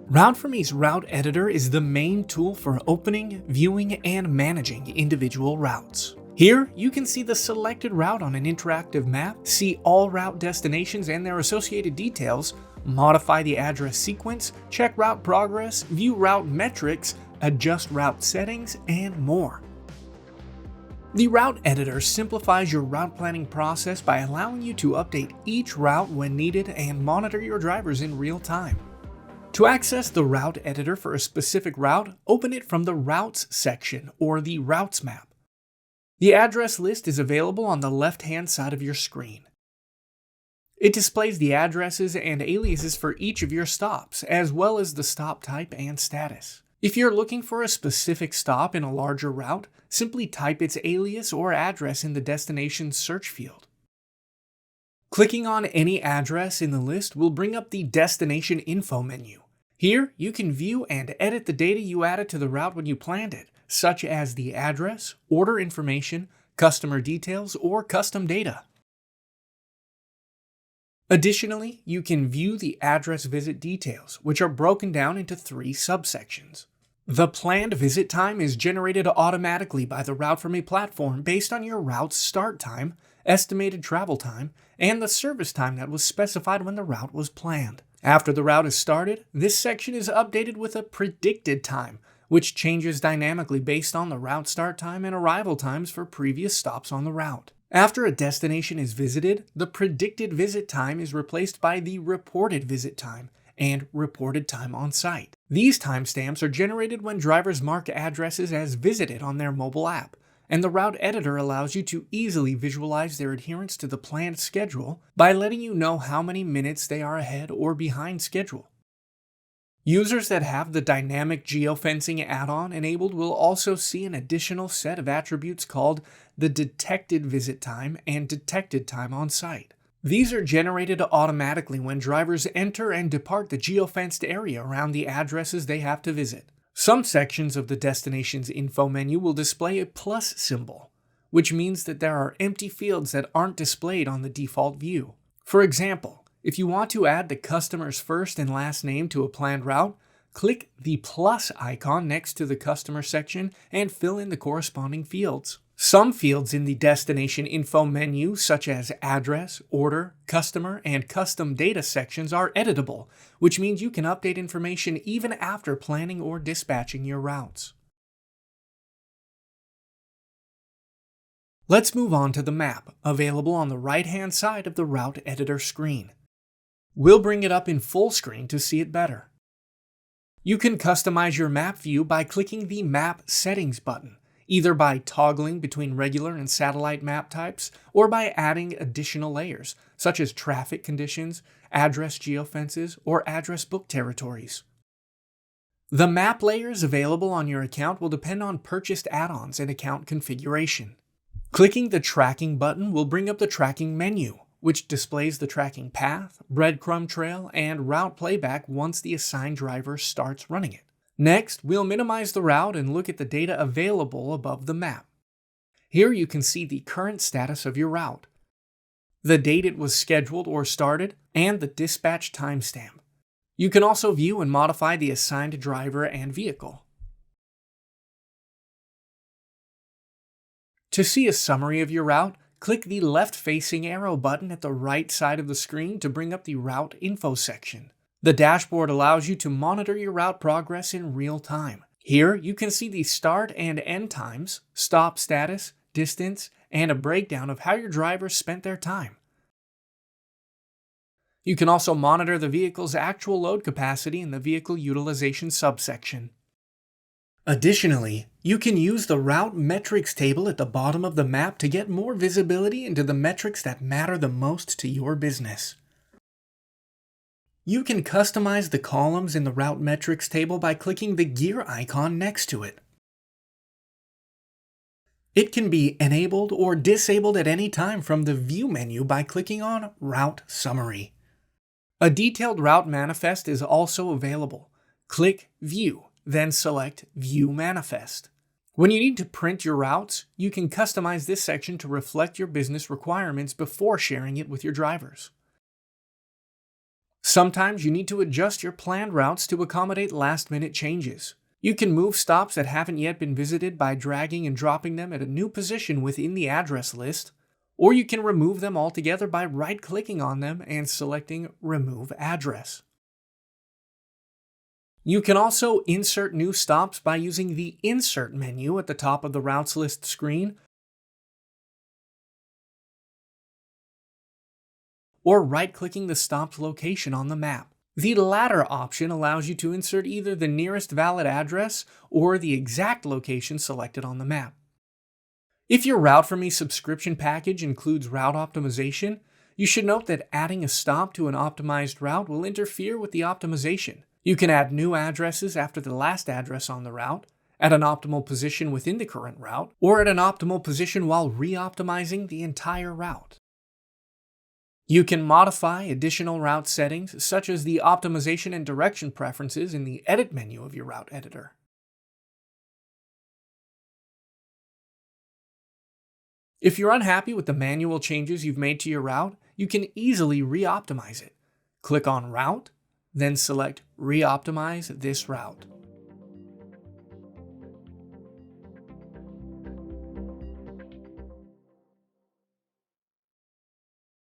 Route4Me's Route Editor is the main tool for opening, viewing, and managing individual routes. Here, you can see the selected route on an interactive map, see all route destinations and their associated details, modify the address sequence, check route progress, view route metrics, adjust route settings, and more. The Route Editor simplifies your route planning process by allowing you to update each route when needed and monitor your drivers in real time. To access the Route Editor for a specific route, open it from the Routes section or the Routes map. The address list is available on the left-hand side of your screen. It displays the addresses and aliases for each of your stops, as well as the stop type and status. If you're looking for a specific stop in a larger route, simply type its alias or address in the destination search field. Clicking on any address in the list will bring up the Destination Info menu. Here, you can view and edit the data you added to the route when you planned it, such as the address, order information, customer details, or custom data. Additionally, you can view the address visit details, which are broken down into 3 subsections. The planned visit time is generated automatically by the Route4Me platform based on your route's start time, estimated travel time, and the service time that was specified when the route was planned. After the route is started, this section is updated with a predicted time, which changes dynamically based on the route start time and arrival times for previous stops on the route. After a destination is visited, the predicted visit time is replaced by the reported visit time and reported time on site. These timestamps are generated when drivers mark addresses as visited on their mobile app, and the Route Editor allows you to easily visualize their adherence to the planned schedule by letting you know how many minutes they are ahead or behind schedule. Users that have the dynamic geofencing add-on enabled will also see an additional set of attributes called the detected visit time and detected time on site. These are generated automatically when drivers enter and depart the geofenced area around the addresses they have to visit. Some sections of the destination's info menu will display a plus symbol, which means that there are empty fields that aren't displayed on the default view. For example, if you want to add the customer's first and last name to a planned route, click the plus icon next to the customer section and fill in the corresponding fields. Some fields in the destination info menu, such as address, order, customer, and custom data sections, are editable, which means you can update information even after planning or dispatching your routes. Let's move on to the map, available on the right-hand side of the Route Editor screen. We'll bring it up in full screen to see it better. You can customize your map view by clicking the Map Settings button, either by toggling between regular and satellite map types, or by adding additional layers, such as traffic conditions, address geofences, or address book territories. The map layers available on your account will depend on purchased add-ons and account configuration. Clicking the Tracking button will bring up the Tracking menu, which displays the tracking path, breadcrumb trail, and route playback once the assigned driver starts running it. Next, we'll minimize the route and look at the data available above the map. Here you can see the current status of your route, the date it was scheduled or started, and the dispatch timestamp. You can also view and modify the assigned driver and vehicle. To see a summary of your route, click the left-facing arrow button at the right side of the screen to bring up the Route Info section. The dashboard allows you to monitor your route progress in real time. Here, you can see the start and end times, stop status, distance, and a breakdown of how your drivers spent their time. You can also monitor the vehicle's actual load capacity in the Vehicle Utilization subsection. Additionally, you can use the Route Metrics table at the bottom of the map to get more visibility into the metrics that matter the most to your business. You can customize the columns in the Route Metrics table by clicking the gear icon next to it. It can be enabled or disabled at any time from the View menu by clicking on Route Summary. A detailed route manifest is also available. Click View, then select View Manifest. When you need to print your routes, you can customize this section to reflect your business requirements before sharing it with your drivers. Sometimes you need to adjust your planned routes to accommodate last-minute changes. You can move stops that haven't yet been visited by dragging and dropping them at a new position within the address list, or you can remove them altogether by right-clicking on them and selecting Remove Address. You can also insert new stops by using the Insert menu at the top of the Routes List screen, or right-clicking the stop's location on the map. The latter option allows you to insert either the nearest valid address or the exact location selected on the map. If your Route For Me subscription package includes route optimization, you should note that adding a stop to an optimized route will interfere with the optimization. You can add new addresses after the last address on the route, at an optimal position within the current route, or at an optimal position while re-optimizing the entire route. You can modify additional route settings, such as the optimization and direction preferences in the Edit menu of your route editor. If you're unhappy with the manual changes you've made to your route, you can easily re-optimize it. Click on Route, then select Re-optimize this route.